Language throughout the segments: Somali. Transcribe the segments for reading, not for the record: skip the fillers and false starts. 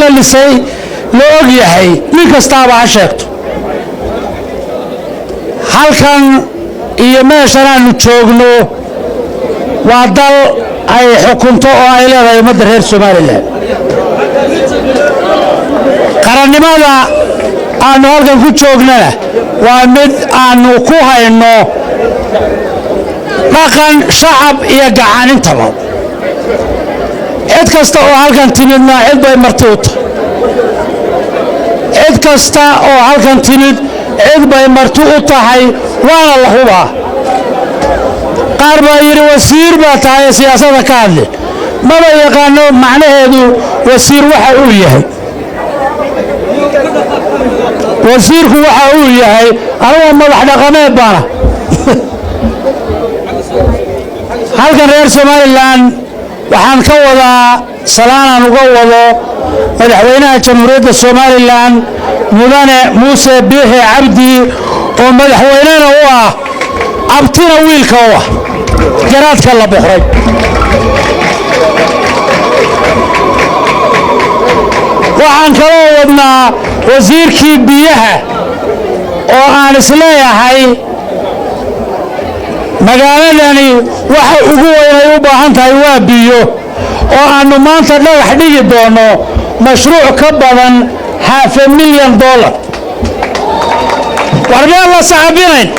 la dhisay la og yahay nin kastaaba ha sheegto halkan iyo meeshan aanu joogno waa dal ay xukunto oo ay leedahay ummadda reer Soomaaliland qarannimada aanu halkan ku joognana waa mid aanu ku hayno dhaqan shacab iyo gacan intaba cid kasta oo halkan timidna cid bay marti u tahay cid kasta oo halkan timid cid bay marti u tahay waana la hubaa qaar baa yidhi wasiir baa tahay siyaasadda ka hadle maba yaqaano macnaheedu wasiir waxa uu yahay wasiirku waxa uu yahay anigu madax dhaqameed baana halkan reer Soomaaliland waxaan ka wadaa salaanaan uga wado madaxweynaha jamhuuriyadda Soomaaliland mudane Muuse Biixi Cabdi oo madaxweynena u ah abtina wiilka u ah garaadka la boqray waxaan kaloo wadnaa wasiirkii biyaha oo aan isleeyahay magaaladani waxa ugu weyn ay u baahan tahay waa biyo oo aanu maanta dhagax dhigi doono mashruuc ka badan $500,000 warbaan la saxabinayn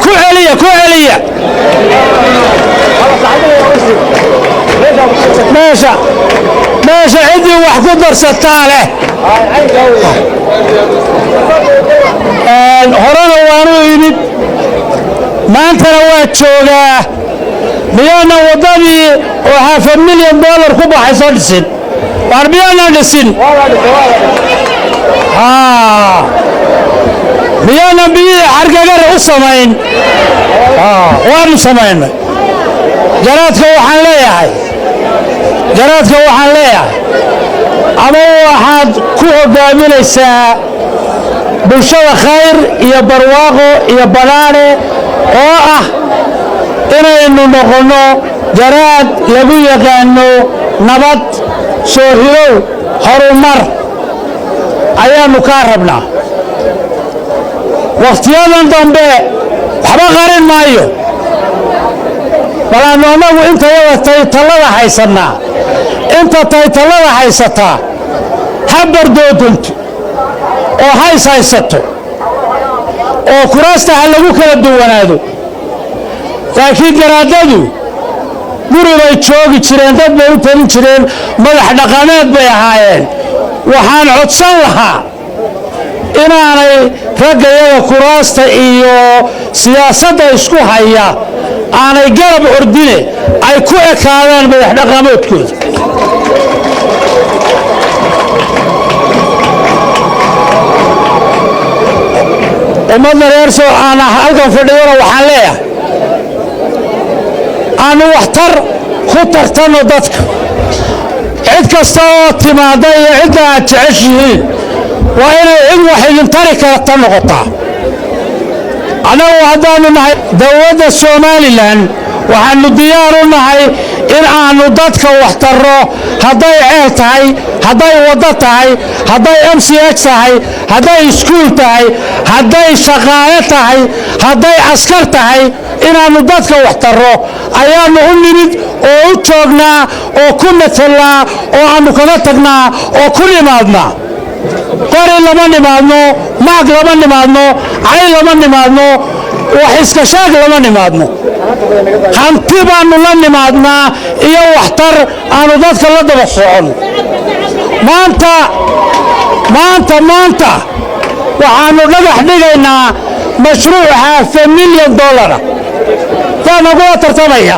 ku celiya meesha cidii wax ku darsataa leh horena waanu yimid maantana waa joogaa miyaana waddadii oo $500,000 ku baxay soo dhisin waar miyaana dhisin miyaana biyihii xargagare u samayn waanu samaynay garaadka waxaan leeyahay ama waxaad ku hogaaminaysaa bulshada khayr iyo barwaaqo iyo banaane oo ah inaynu noqono garaad lagu yaqaano nabad soo hirow horumar ayaanu kaa rabnaa waqtiyadan dambe waxba qarin maayo balaanu anagu inta wada taytalada haysanaa inta taytalada haysataa ha bardoodunto oo hays haysato oo kuraasta ha lagu kala duwanaado laakiin garaadadu guri bay joogi jireen dad bay u talin jireen madax dhaqameed bay ahaayeen waxaan codsan lahaa inaanay raggayaga kuraasta iyo siyaasadda isku haya aanay garab ordine ay ku ekaadaan madax dhaqameedkooda ummadda reer aan halkan fadhiyona waxaan leeyahay aanu waxtar ku tartanno dadka cid kasta oo timaada iyo cidda aad jeceshihiin waa inay cid wax idin tari karta noqotaa annagu haddaanu nahay dowladda Somaliland waxaanu diyaar u nahay in aanu dadka wax tarro hadday ceel tahay hadday waddo tahay hadday MCH tahay hadday iskuul tahay hadday shaqaale tahay hadday askar tahay inaanu dadka wax tarro ayaanu u nimid oo u joognaa oo ku matalnaa oo aanu kaga tagnaa oo ku nimaadnaa qori lama nimaadno maag lama nimaadno cay lama nimaadno wax iska sheeg lama nimaadno hanti baanu la nimaadnaa iyo waxtar aanu dadka la daba socon maanta waxaanu dhagax dhigaynaa mashruuc $500,000 waa nagu tartamaya